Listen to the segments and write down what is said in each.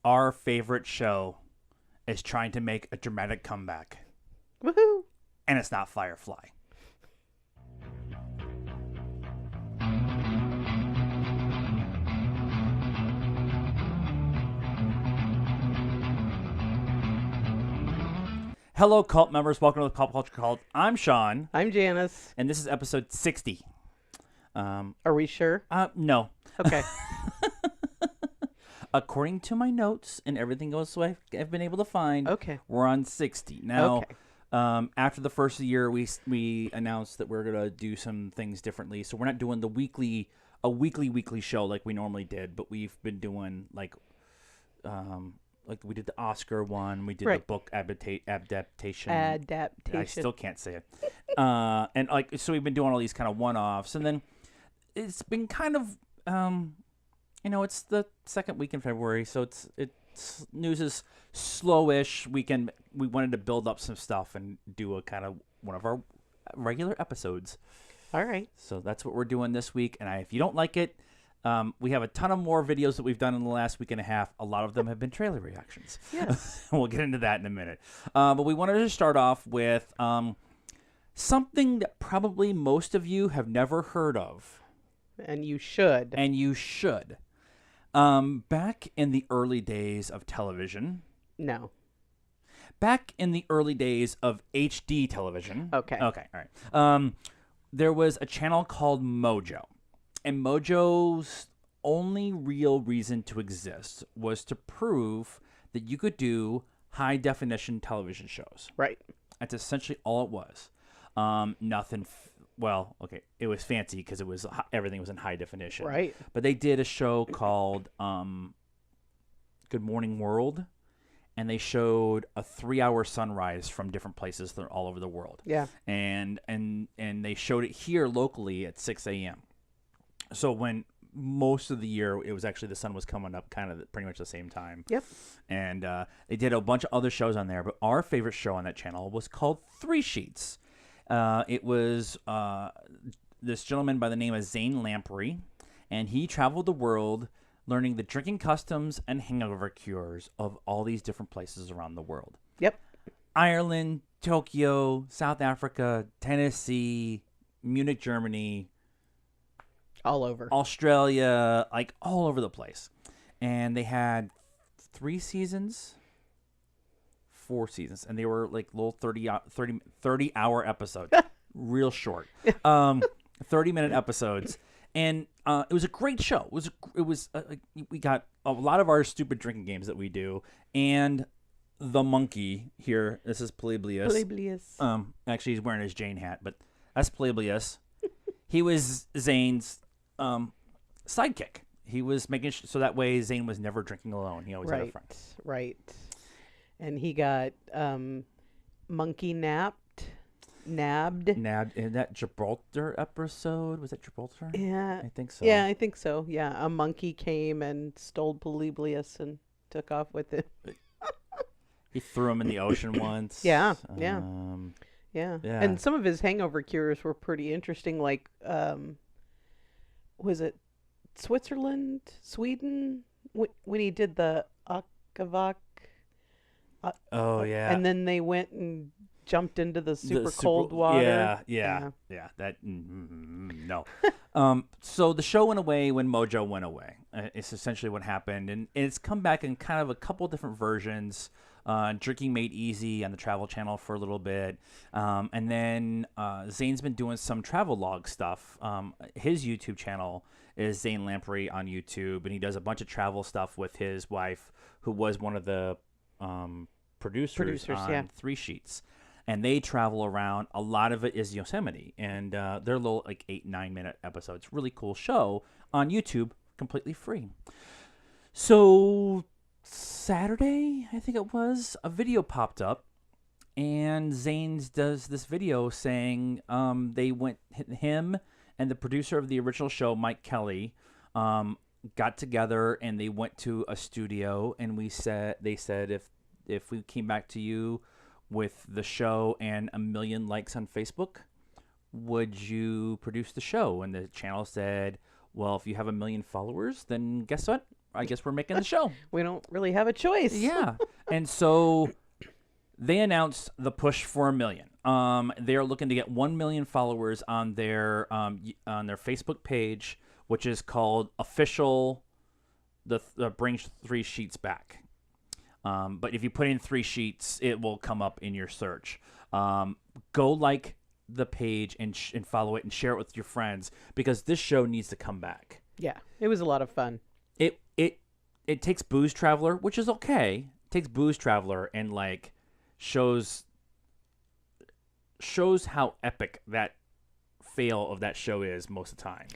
our favorite show is trying to make a dramatic comeback. Woohoo! And it's not Firefly. Hello, cult members. Welcome to the PopCultureCult. I'm Sean, I'm Janice. and this is episode 60. Are we sure? No. Okay. According to my notes and everything else I've been able to find, Okay. we're on 60. Now, Okay. after the first of the year, we announced that we're going to do some things differently. So we're not doing a weekly show like we normally did, but we've been doing like we did the Oscar one, we did the book adaptation. I still can't say it. And so we've been doing all these kind of one-offs, and then it's been kind of it's the second week in February, so it's news is slowish. We wanted to build up some stuff and do a kind of one of our regular episodes. All right. So that's what we're doing this week. And if you don't like it, we have a ton of more videos that we've done in the last week and a half. A lot of them have been trailer reactions. Yes. We'll get into that in a minute. But we wanted to start off with something that probably most of you have never heard of. And you should. Back in the early days of television. No. Back in the early days of HD television. Okay. Okay, all right. There was a channel called Mojo. And Mojo's only real reason to exist was to prove that you could do high-definition television shows. Right. That's essentially all it was. Nothing... it was fancy because everything was in high definition. Right. But they did a show called Good Morning World, and they showed a 3-hour sunrise from different places all over the world. Yeah. And they showed it here locally at 6 a.m. So when most of the year, it was actually the sun was coming up kind of pretty much the same time. Yep. And they did a bunch of other shows on there, but our favorite show on that channel was called Three Sheets. It was this gentleman by the name of Zane Lamprey, and he traveled the world learning the drinking customs and hangover cures of all these different places around the world. Yep. Ireland, Tokyo, South Africa, Tennessee, Munich, Germany. All over. Australia, like all over the place. And they had 4 seasons, and they were like little 30-hour episodes, real short, 30-minute episodes, and it was a great show. We got a lot of our stupid drinking games that we do, and the monkey here. This is Polybius. Actually, he's wearing his Jane hat, but that's Polybius. He was Zane's sidekick. He was making so that way Zane was never drinking alone. He always had a friend. Right. And he got monkey nabbed. Nabbed in that Gibraltar episode. Was that Gibraltar? Yeah. I think so. Yeah, I think so. Yeah. A monkey came and stole Polybius and took off with it. He threw him in the ocean once. Yeah. Yeah. And some of his hangover cures were pretty interesting. Like, was it Sweden? When he did the Akavak. Yeah. And then they went and jumped into the super cold water. Yeah. That no. So the show went away when Mojo went away. It's essentially what happened, and it's come back in kind of a couple different versions. Drinking Made Easy on the Travel Channel for a little bit, and then Zane's been doing some travel log stuff. His YouTube channel is Zane Lamprey on YouTube, and he does a bunch of travel stuff with his wife, who was one of the producers on Three Sheets, and they travel around. A lot of it is Yosemite, and they're little like 8-9 minute episodes. Really cool show on YouTube, completely free. So Saturday, I think it was, a video popped up, and Zane's does this video saying him and the producer of the original show, Mike Kelly, got together and they went to a studio, and they said if we came back to you with the show and 1 million likes on Facebook, would you produce the show? And the channel said, well, if you have 1 million followers, then guess what? I guess we're making the show. We don't really have a choice. Yeah. And so they announced the push for 1 million. They're looking to get 1 million followers on their Facebook page, which is called official. The bring 3 sheets back. But if you put in 3 sheets, it will come up in your search. Go like the page and follow it and share it with your friends, because this show needs to come back. Yeah, it was a lot of fun. It takes Booze Traveler, which is okay. It takes Booze Traveler and like shows how epic that fail of that show is most of the time.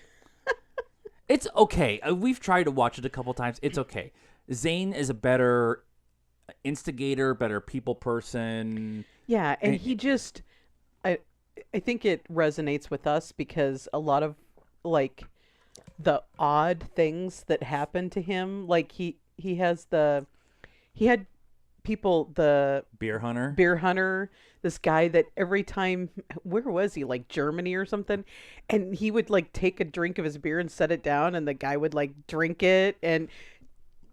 It's okay. We've tried to watch it a couple times. It's okay. Zane is a better instigator, better people person. Yeah, and he just, I think it resonates with us because a lot of like the odd things that happen to him, like he had people, the Beer hunter, this guy that every time, where was he, like Germany or something, and he would like take a drink of his beer and set it down, and the guy would like drink it, and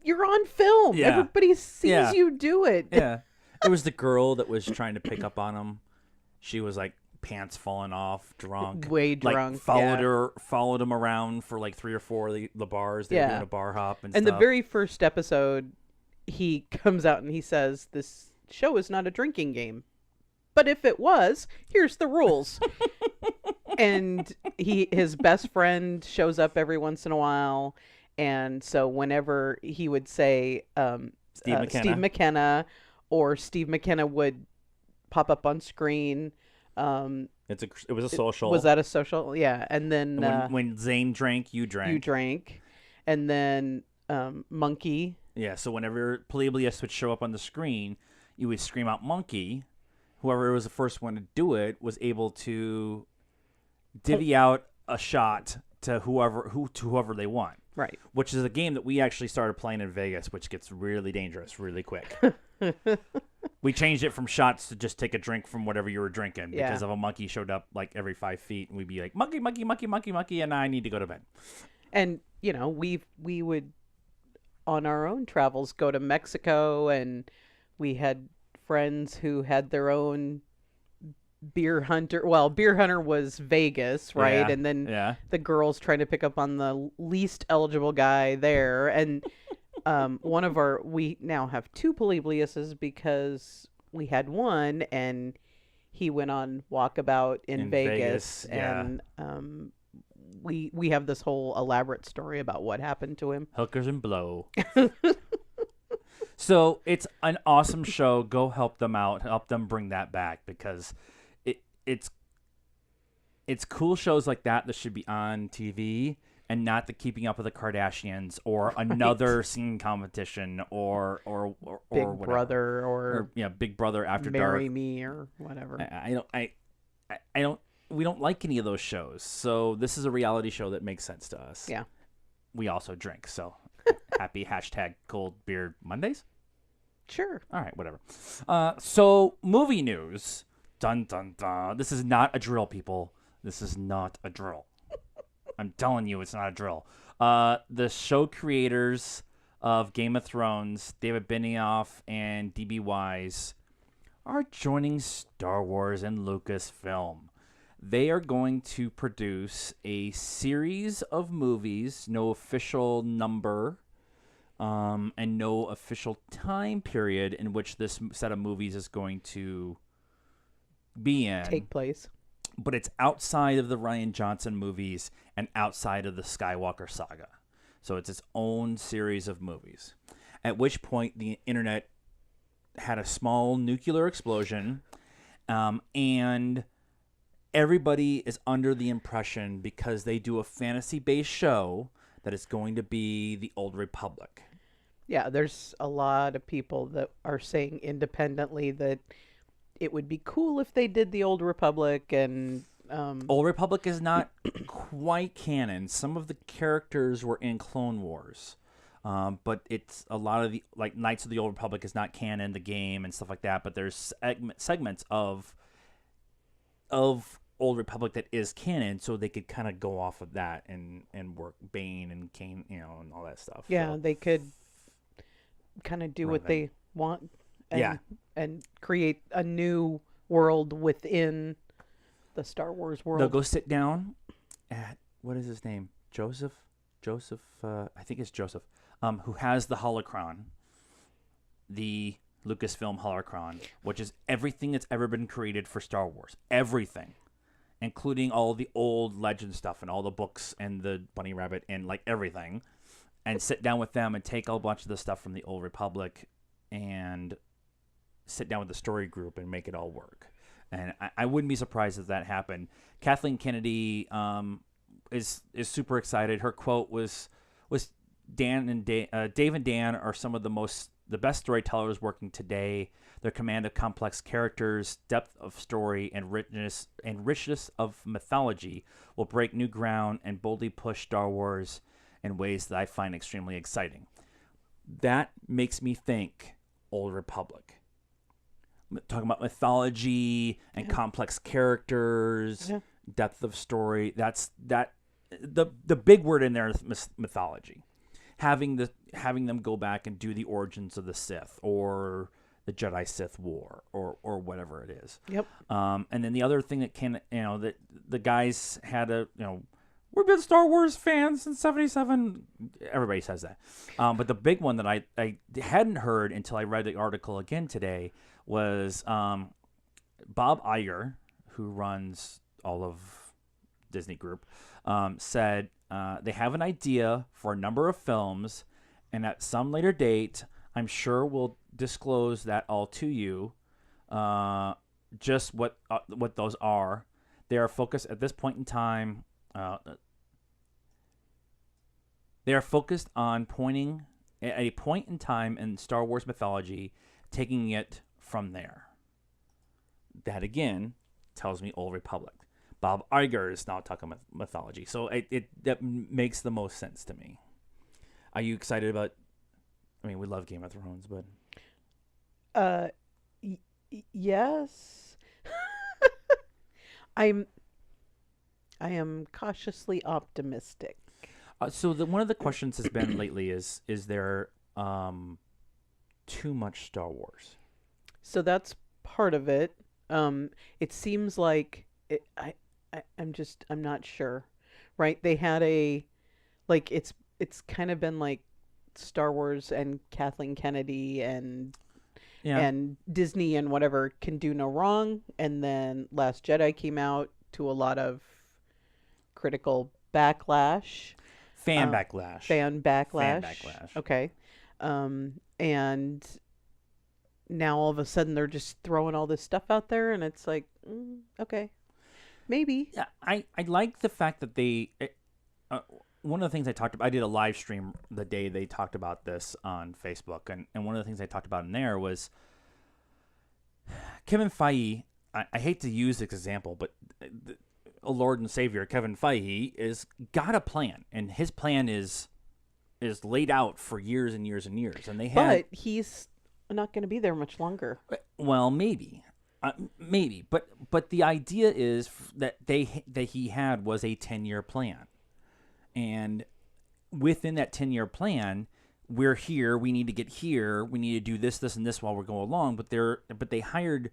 you're on film. Yeah. Everybody sees you do it. Yeah. It was the girl that was trying to pick up on him. She was like pants falling off, drunk. Way drunk. Like followed him around for like 3 or 4 of the bars. They were doing a bar hop and stuff. The very first episode, he comes out and he says, "This show is not a drinking game. But if it was, here's the rules." And his best friend shows up every once in a while. And so whenever he would say Steve McKenna, or Steve McKenna would pop up on screen. It was a social. Was that a social? Yeah. And then when Zane drank, you drank. You drank. And then Monkey. Yeah, so whenever Polybius would show up on the screen, you would scream out Monkey. Whoever was the first one to do it was able to divvy out a shot to whoever they want. Right. Which is a game that we actually started playing in Vegas, which gets really dangerous really quick. We changed it from shots to just take a drink from whatever you were drinking, because if a monkey showed up like every 5 feet, and we'd be like, monkey, monkey, monkey, monkey, monkey, and I need to go to bed. And, we would, on our own travels, go to Mexico, and we had friends who had their own beer hunter. Well, beer hunter was Vegas, right? Yeah, and then the girls trying to pick up on the least eligible guy there. And we now have 2 Polybiuses because we had one and he went on walkabout in Vegas. And we have this whole elaborate story about what happened to him. Hookers and blow. So it's an awesome show. Go help them out. Help them bring that back, because it's cool shows like that should be on TV, and not the Keeping Up with the Kardashians or another singing competition or Big whatever. Brother or Big Brother After Marry Dark. Me or whatever. We don't like any of those shows. So this is a reality show that makes sense to us. Yeah. We also drink, so happy #Cold Beer Mondays. Sure. All right, whatever. So movie news. Dun dun dun. This is not a drill, people. This is not a drill. I'm telling you, it's not a drill. The show creators of Game of Thrones, David Benioff and D.B. Wise, are joining Star Wars and Lucasfilm. They are going to produce a series of movies, no official number, and no official time period in which this set of movies is going to be in. Take place. But it's outside of the Rian Johnson movies and outside of the Skywalker saga. So it's its own series of movies. At which point the internet had a small nuclear explosion, and everybody is under the impression, because they do a fantasy-based show, that it's going to be the Old Republic. Yeah, there's a lot of people that are saying independently that it would be cool if they did the Old Republic, and Old Republic is not quite canon. Some of the characters were in Clone Wars, but it's a lot of the Knights of the Old Republic is not canon, the game and stuff like that. But there's segments of Old Republic that is canon, so they could kind of go off of that and work Bane and Kane, and all that stuff. Yeah, So, they could kind of do rather what than they want yeah, and create a new world within the Star Wars they'll world. go sit down at what is his name? Joseph. I think it's Joseph. Who has the holocron, the Lucasfilm holocron, which is everything that's ever been created for Star Wars. Everything, including all the old legend stuff and all the books and the Bunny Rabbit and like everything, and sit down with them and take a bunch of the stuff from the Old Republic and sit down with the story group and make it all work. And I wouldn't be surprised if that happened. Kathleen Kennedy is super excited. Her quote was Dave and Dan are some of the best storytellers working today. Their command of complex characters, depth of story, and richness of mythology will break new ground and boldly push Star Wars in ways that I find extremely exciting. That makes me think Old Republic. Talking about mythology and complex characters, depth of story. That's the big word in there is mythology. Having them go back and do the origins of the Sith or the Jedi Sith War or whatever it is. Yep. And then the other thing that that the guys had we've been Star Wars fans since '77. Everybody says that. But the big one that I hadn't heard until I read the article again today was Bob Iger, who runs all of Disney Group, said they have an idea for a number of films, and at some later date, I'm sure we'll disclose that all to you. Just what those are. They are focused at this point in time. They are focused on pointing at a point in time in Star Wars mythology, taking it from there. That again tells me Old Republic. Bob Iger is now talking mythology, so that makes the most sense to me. Are you excited about? I mean, we love Game of Thrones, but Yes. I am cautiously optimistic. so one of the questions has been lately is there too much Star Wars? So that's part of it. It seems like I'm not sure, right? They had it's kind of been like Star Wars and Kathleen Kennedy and Disney and whatever can do no wrong, and then Last Jedi came out to a lot of critical backlash, Fan backlash. fan backlash. Fan backlash. Okay, and now all of a sudden they're just throwing all this stuff out there, and it's like, okay, maybe. Yeah, I like the fact that they. One of the things I did a live stream the day they talked about this on Facebook, and one of the things I talked about in there was Kevin Feige. I hate to use this example, but a Lord and Savior, Kevin Feige, is got a plan, and his plan is laid out for years and years and years, and they had. But he's not going to be there much longer. Well, maybe, but the idea is that he had was a 10-year plan. And within that 10-year plan, we're here. We need to get here. We need to do this, this, and this while we're going along. But they hired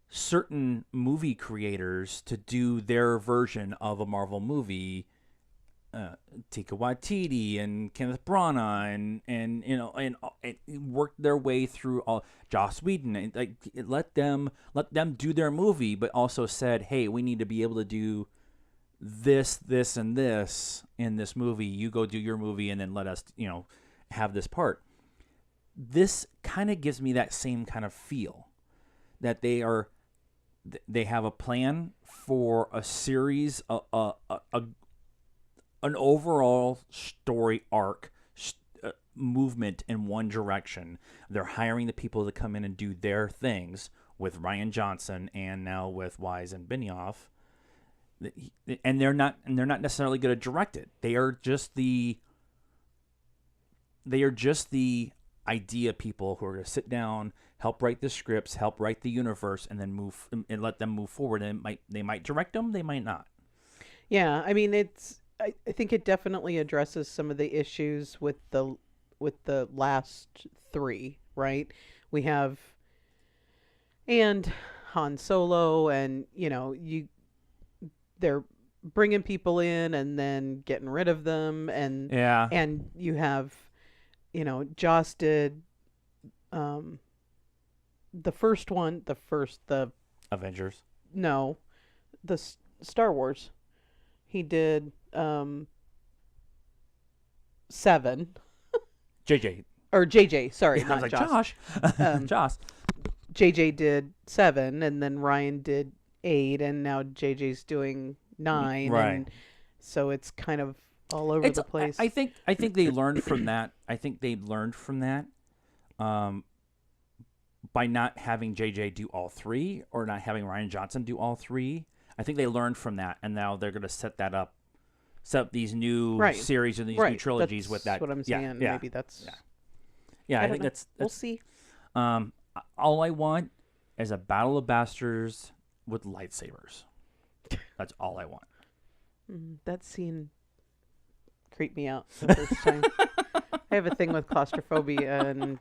certain movie creators to do their version of a Marvel movie. Taika Waititi and Kenneth Branagh and worked their way through all Joss Whedon. And, let them do their movie, but also said, hey, we need to be able to do this, and this in this movie. You go do your movie and then let us, have this part. This kind of gives me that same kind of feel that they have a plan for a series, an overall story arc, movement in one direction. They're hiring the people to come in and do their things with Rian Johnson and now with Wise and Benioff. And they're not necessarily going to direct it. They are just the idea people who are going to sit down, help write the scripts, help write the universe, and then move and let them move forward. And they might direct them, they might not. Yeah, I mean, I think it definitely addresses some of the issues with the last three, right? We have and Han Solo, and they're bringing people in and then getting rid of them, and Yeah. you have Joss did the first one, the Avengers. no, Star Wars. He did 7 JJ. or JJ. Sorry, I not was like, Joss. Josh. Josh. JJ did 7, and then Ryan did 8, and now JJ's doing 9. Right. And so it's kind of all over the place. I think they learned from that. I think they learned from that by not having JJ do all 3 or not having Ryan Johnson do all 3. I think they learned from that, and now they're going to set up these new series and these new trilogies that's with that. That's what I'm saying. Yeah. Maybe that's. Yeah, I think know. that's. We'll see. All I want is a battle of bastards with lightsabers. That's all I want. That scene creeped me out the first time. I have a thing with claustrophobia and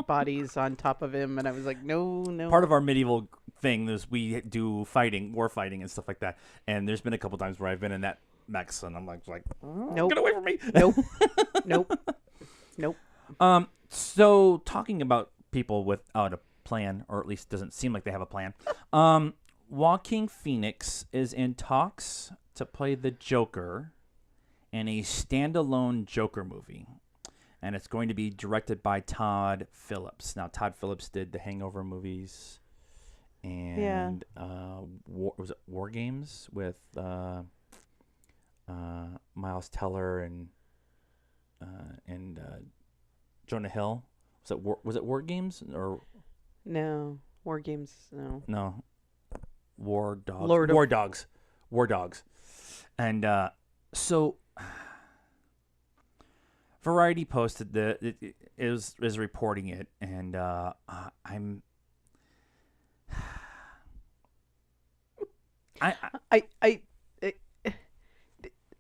bodies on top of him, and I was like, no. Part of our medieval thing is we do war fighting and stuff like that. And there's been a couple times where I've been in that mech, and I'm like, nope. Get away from me. Nope. So talking about people without a plan, or at least doesn't seem like they have a plan. Joaquin Phoenix is in talks to play the Joker in a standalone Joker movie. And it's going to be directed by Todd Phillips. Now, Todd Phillips did the Hangover movies and was it War Games with Miles Teller and Jonah Hill. Was it War Games or no War Games? No, War Dogs. War Dogs, and so. Variety posted is reporting it, and I'm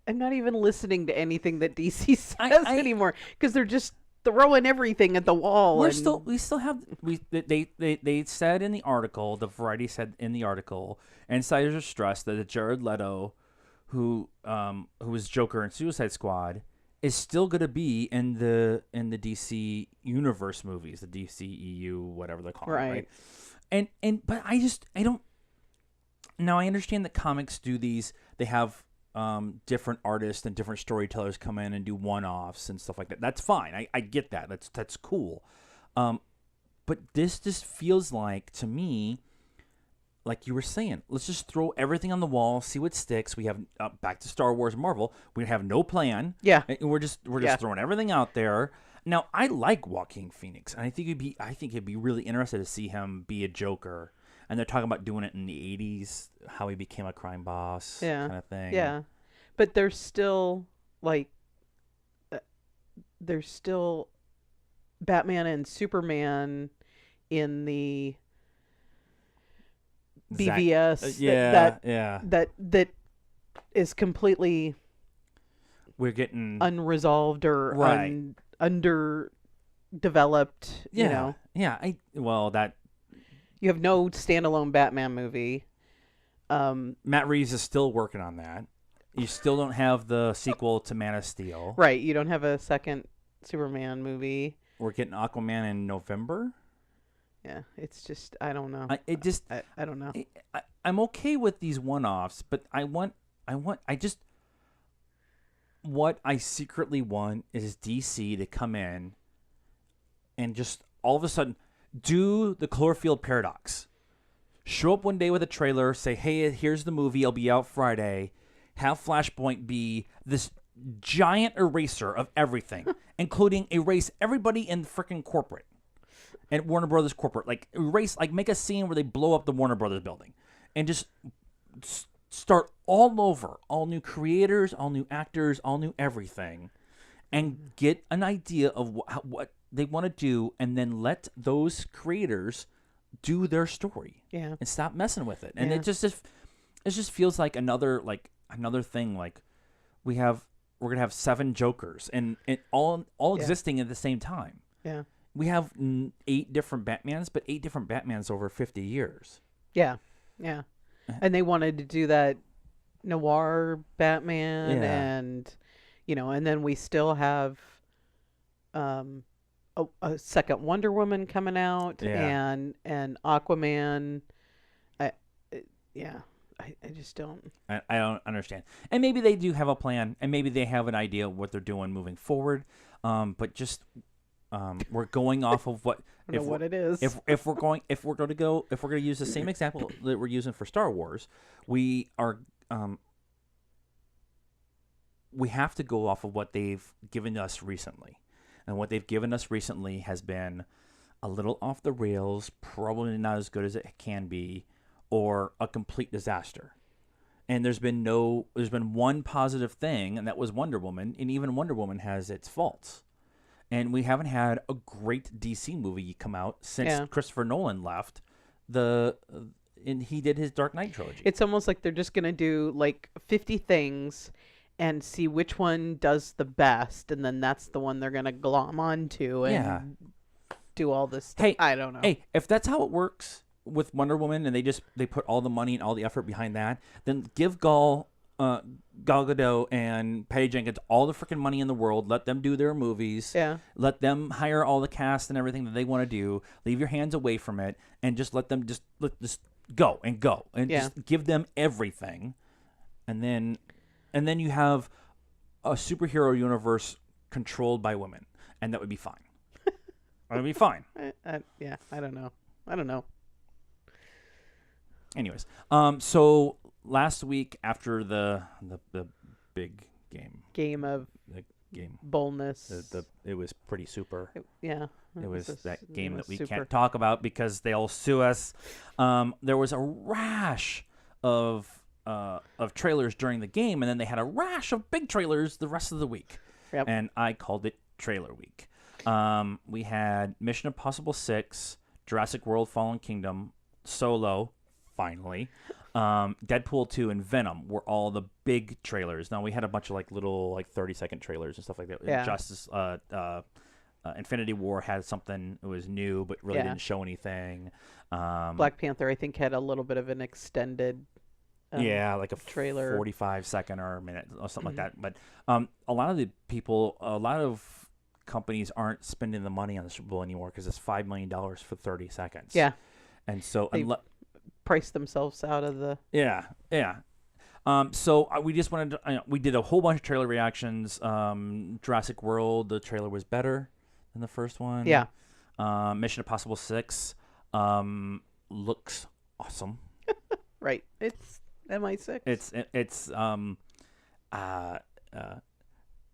not even listening to anything that DC says anymore, because they're just throwing everything at the wall. We still have they said in the article, the Variety said in the article, insiders are stressed that Jared Leto, who was Joker in Suicide Squad, is still going to be in the DC universe movies, the DCEU, whatever they're calling it, right? But I don't. Now I understand that comics do these. They have different artists and different storytellers come in and do one-offs and stuff like that. That's fine. I get that. That's cool. But this just feels like, to me, like you were saying, let's just throw everything on the wall, see what sticks. We have back to Star Wars, Marvel. We have no plan. Yeah, and we're just throwing everything out there. Now, I like Joaquin Phoenix, and I think it'd be really interesting to see him be a Joker. And they're talking about doing it in the 80s, how he became a crime boss, kind of thing. Yeah, but there's still Batman and Superman in the BVS. That is completely we're getting unresolved or underdeveloped. Yeah, you have no standalone Batman movie. Matt Reeves is still working on that. You still don't have the sequel to Man of Steel. Right, you don't have a second Superman movie. We're getting Aquaman in November. Yeah, it's just, I don't know. I don't know. I'm okay with these one-offs, but what I secretly want is DC to come in and just all of a sudden do the Cloverfield paradox. Show up one day with a trailer, say, hey, here's the movie, it'll be out Friday. Have Flashpoint be this giant eraser of everything, including erase everybody in freaking corporate and Warner Brothers corporate. Like, erase, like, make a scene where they blow up the Warner Brothers building and just start all over. All new creators, all new actors, all new everything, and get an idea of to do, and then let those creators do their story. Yeah. And stop messing with it. And Yeah. it just feels like another thing. Like we're gonna have 7 Jokers and all Yeah. existing at the same time. Yeah. We have 8 different Batmans, but 8 different Batmans over 50 years. Yeah. Yeah. And they wanted to do that noir Batman, Yeah. and and then we still have a second Wonder Woman coming out, Yeah. and Aquaman. I yeah, I just don't. I don't understand. And maybe they do have a plan, and maybe they have an idea of what they're doing moving forward. But just we're going off of what I don't know what it is. if we're going to use the same example that we're using for Star Wars, we have to go off of what they've given us recently. And what they've given us recently has been a little off the rails, probably not as good as it can be, or a complete disaster. And there's been one positive thing, and that was Wonder Woman, and even Wonder Woman has its faults. And we haven't had a great DC movie come out since Christopher Nolan left and he did his Dark Knight trilogy. It's almost like they're just gonna do like 50 things and see which one does the best, and then that's the one they're gonna glom onto and do all this stuff. Hey, I don't know. Hey, if that's how it works with Wonder Woman, and they put all the money and all the effort behind that, then give Gal Gadot and Patty Jenkins all the freaking money in the world. Let them do their movies. Yeah. Let them hire all the cast and everything that they want to do. Leave your hands away from it, and just let them just go and just give them everything, and then you have a superhero universe controlled by women, and that would be fine. That would be fine. Yeah, I don't know. Anyways, so last week after the big game of boldness, it was pretty super. It was that game that we can't talk about because they'll sue us. There was a rash of trailers during the game, and then they had a rash of big trailers the rest of the week. Yep. And I called it Trailer Week. We had Mission Impossible 6, Jurassic World: Fallen Kingdom, Solo, finally. Deadpool 2 and Venom were all the big trailers. Now we had a bunch of little 30-second trailers and stuff like that. Yeah. Justice Infinity War had something that was new but really didn't show anything. Black Panther, I think, had a little bit of an extended like a trailer, 45-second or a minute or something like that. But a lot of companies aren't spending the money on the Super Bowl anymore because it's $5 million for 30 seconds. Yeah. And so price themselves out of the so we just wanted to, we did a whole bunch of trailer reactions. Jurassic World, the trailer was better than the first one. Mission Impossible 6 looks awesome. Right. It's MI6. It's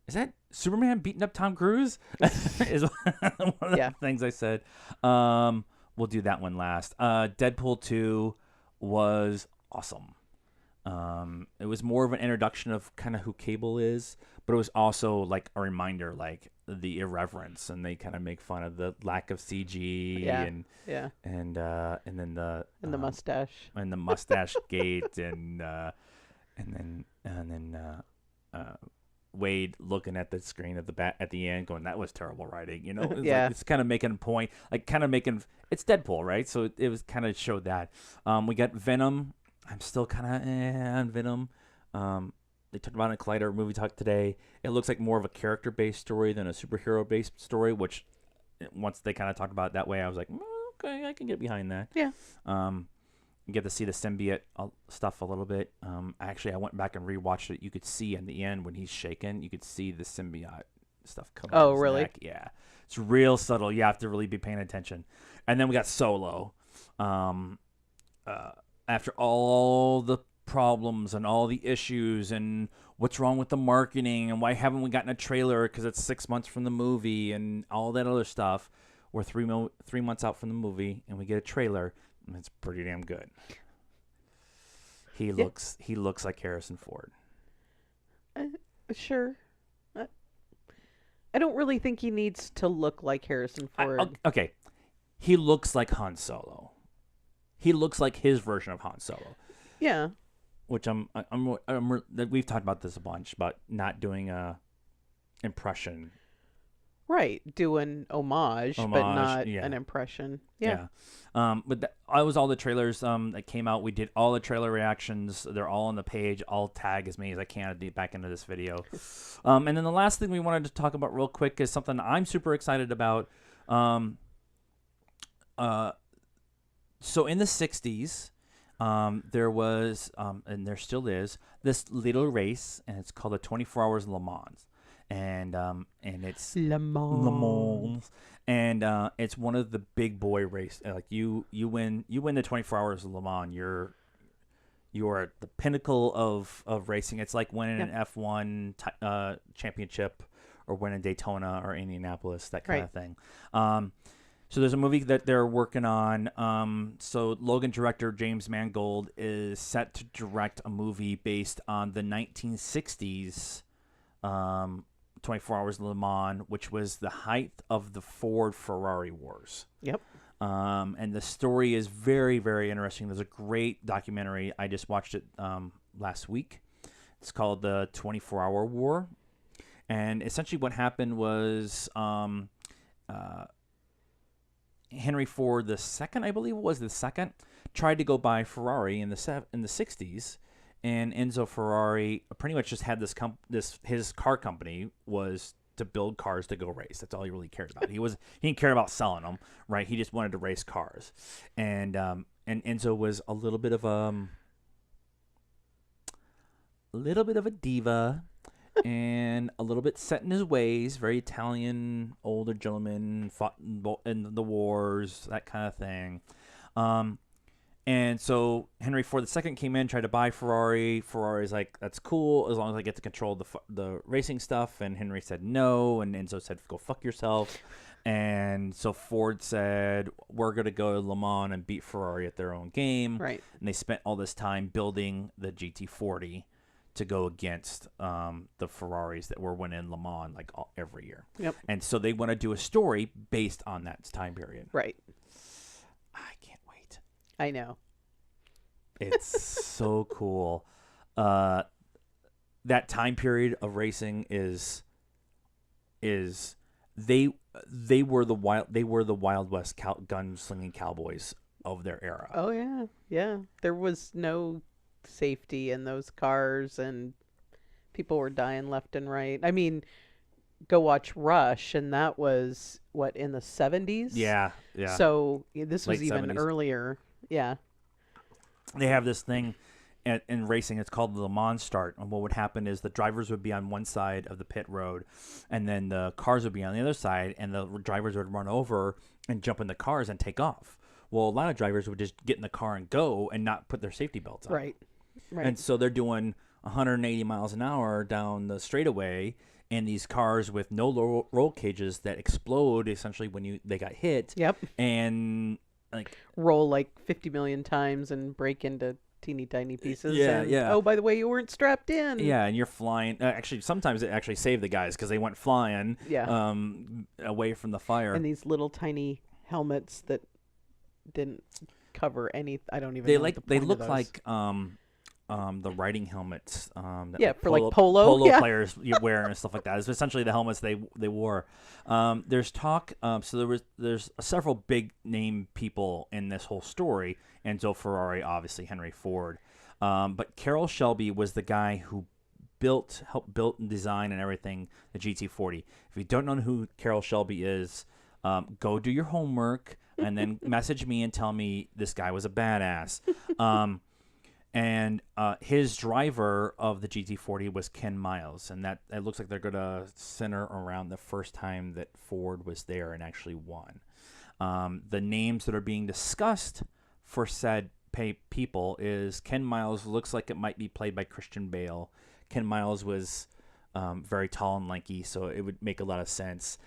is that Superman beating up Tom Cruise? Is one of the things I said. We'll do that one last. Deadpool 2 was awesome. It was more of an introduction of kind of who Cable is, but it was also a reminder, the irreverence, and they kind of make fun of the lack of CG and then the mustache and the mustache gate and then Wade looking at the screen at the end, going, "That was terrible writing," It's kind of making a point, it's Deadpool, right? So it was kind of showed that. We got Venom. I'm still kind of on Venom. They talked about it in Collider Movie Talk today. It looks like more of a character-based story than a superhero-based story, which once they kind of talked about it that way, I was like, okay, I can get behind that. Yeah. You get to see the symbiote stuff a little bit. Actually, I went back and rewatched it. You could see in the end when he's shaken, you could see the symbiote stuff coming out of his really? neck. Yeah. It's real subtle. You have to really be paying attention. And then we got Solo. After all the problems and all the issues and what's wrong with the marketing and why haven't we gotten a trailer because it's 6 months from the movie and all that other stuff, we're 3 months out from the movie and we get a trailer. It's pretty damn good. He looks like Harrison Ford. Sure. I don't really think he needs to look like Harrison Ford. Okay, he looks like Han Solo. He looks like his version of Han Solo. Yeah. Which we've talked about this a bunch about not doing a impression. Right, doing homage, but not yeah. an impression. Yeah. But that was all the trailers that came out. We did all the trailer reactions. They're all on the page. I'll tag as many as I can to back into this video. And then the last thing we wanted to talk about real quick is something I'm super excited about. So in the 60s, there was, and there still is, this little race, and it's called the 24 Hours of Le Mans. And it's Le Mans. And it's one of the big boy race. Like you win the 24 Hours of Le Mans. You're at the pinnacle of racing. It's like winning an F1 championship or winning Daytona or Indianapolis, that kind of thing. So there's a movie that they're working on. So Logan director James Mangold is set to direct a movie based on the 1960s 24 Hours of Le Mans, which was the height of the Ford-Ferrari wars. Yep. And the story is very, very interesting. There's a great documentary. I just watched it last week. It's called The 24-Hour War. And essentially what happened was Henry Ford II, I believe it was the second, tried to go buy Ferrari in the 60s. And Enzo Ferrari pretty much just had his car company was to build cars to go race. That's all he really cared about. He didn't care about selling them, right? He just wanted to race cars. And Enzo was a little bit of a diva and a little bit set in his ways, very Italian, older gentleman, fought in the wars, that kind of thing. And so Henry Ford II came in, tried to buy Ferrari. Ferrari's like, that's cool as long as I get to control the racing stuff. And Henry said no, and Enzo said, go fuck yourself. And so Ford said, we're going to go to Le Mans and beat Ferrari at their own game. Right. And they spent all this time building the GT40 to go against the Ferraris that were winning Le Mans every year. Yep. And so they want to do a story based on that time period. Right. I can't wait. I know. It's so cool. That time period of racing is they were the Wild West gunslinging cowboys of their era. Oh yeah. Yeah. There was no safety in those cars and people were dying left and right. I mean, go watch Rush, and that was what, in the 70s? Yeah. So this was Late even 70s. earlier. Yeah. They have this thing in racing. It's called the Le Mans start. And what would happen is the drivers would be on one side of the pit road, and then the cars would be on the other side, and the drivers would run over and jump in the cars and take off. Well, a lot of drivers would just get in the car and go and not put their safety belts on. Right. And so they're doing 180 miles an hour down the straightaway, and these cars with no roll cages that explode essentially when they got hit. Yep. And roll like 50 million times and break into teeny tiny pieces. Yeah. Oh, by the way, you weren't strapped in. Yeah, and you're flying. Actually, sometimes it actually saved the guys because they went flying. Yeah. Away from the fire. And these little tiny helmets that didn't cover any. I don't even. They look like the riding helmets. For like polo players wear and stuff like that. It's essentially the helmets they wore. There's talk. So there's several big name people in this whole story. Enzo Ferrari, obviously Henry Ford, but Carroll Shelby was the guy who helped build and design and everything the GT40. If you don't know who Carroll Shelby is, go do your homework and then message me and tell me this guy was a badass. And his driver of the GT40 was Ken Miles, and that it looks like they're going to center around the first time that Ford was there and actually won. The names that are being discussed for said people is Ken Miles looks like it might be played by Christian Bale. Ken Miles was very tall and lanky, so it would make a lot of sense.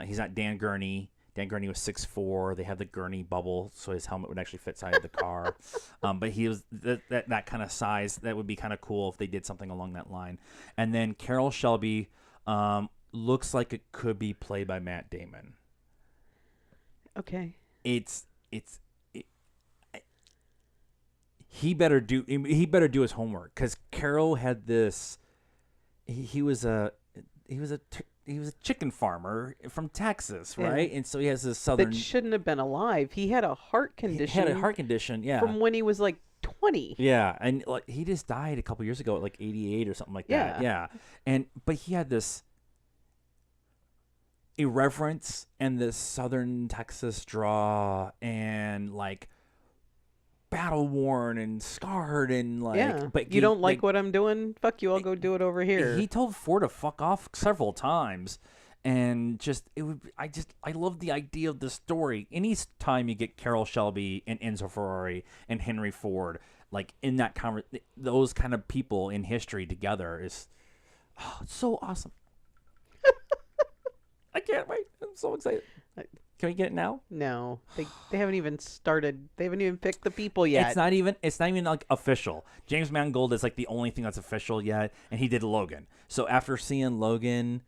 He's not Dan Gurney. Dan Gurney was 6'4". They have the Gurney bubble, so his helmet would actually fit side of the car. But he was that kind of size. That would be kind of cool if they did something along that line. And then Carroll Shelby looks like it could be played by Matt Damon. Okay. He better do his homework, because Carol had this. He was a chicken farmer from Texas, right? And so he has this southern. That shouldn't have been alive. He had a heart condition. He had a heart condition, yeah. From when he was like 20. Yeah, and like he just died a couple years ago at like 88 or something like that. Yeah. But he had this irreverence and this southern Texas draw, and like battle worn and scarred, and like but you don't like what I'm doing? Fuck you, I'll go do it over here. He told Ford to fuck off several times, and I love the idea of the story. Any time you get Carroll Shelby and Enzo Ferrari and Henry Ford like in that those kind of people in history together is it's so awesome. I can't wait. I'm so excited. Can we get it now? No, they haven't even started. They haven't even picked the people yet. It's not even like official. James Mangold is like the only thing that's official yet, and he did Logan. So after seeing Logan,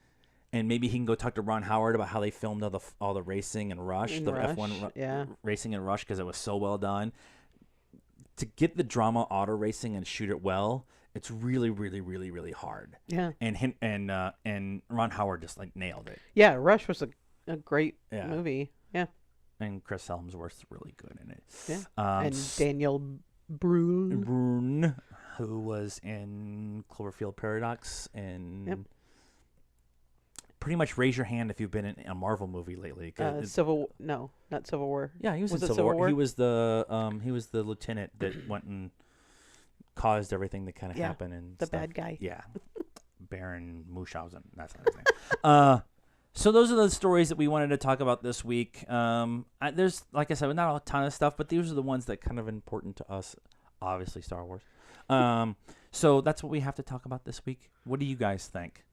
and maybe he can go talk to Ron Howard about how they filmed all the racing and Rush, F1 racing and Rush, because it was so well done. To get the drama auto racing and shoot it well, it's really, really, really, really hard. Yeah. And Ron Howard just like nailed it. Yeah, Rush was a great movie. Yeah. And Chris Helmsworth's really good in it. Yeah. And Daniel Brühl, who was in Cloverfield Paradox, and pretty much raise your hand if you've been in a Marvel movie lately. Not Civil War. Yeah, he was in Civil War. He was the lieutenant that went and caused everything to kind of happen, and the bad guy. Yeah. Baron Munchausen. That's not his name. So those are the stories that we wanted to talk about this week. There's, like I said, not a ton of stuff, but these are the ones that kind of important to us. Obviously, Star Wars. So that's what we have to talk about this week. What do you guys think?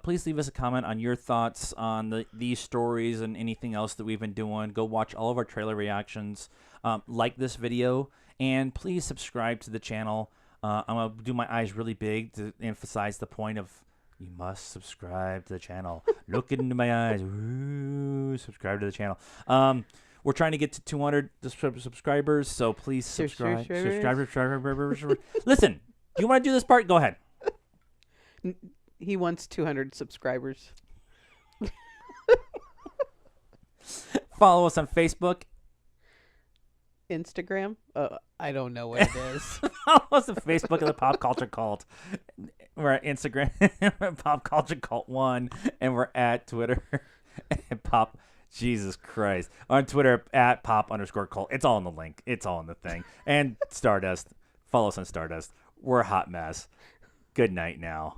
Please leave us a comment on your thoughts on these stories and anything else that we've been doing. Go watch all of our trailer reactions. Like this video, and please subscribe to the channel. I'm going to do my eyes really big to emphasize the point of you must subscribe to the channel. Look into my eyes. Ooh, subscribe to the channel. We're trying to get to 200 subscribers, so please subscribe. Listen, do you want to do this part? Go ahead. He wants 200 subscribers. Follow us on Facebook. Instagram? I don't know what it is. Follow us on Facebook at the Pop Culture Cult. We're at Instagram Pop Culture Cult 1, and we're at Twitter at Pop. Jesus Christ. On Twitter at Pop_Cult. It's all in the link. It's all in the thing. And Stardust. Follow us on Stardust. We're a hot mess. Good night now.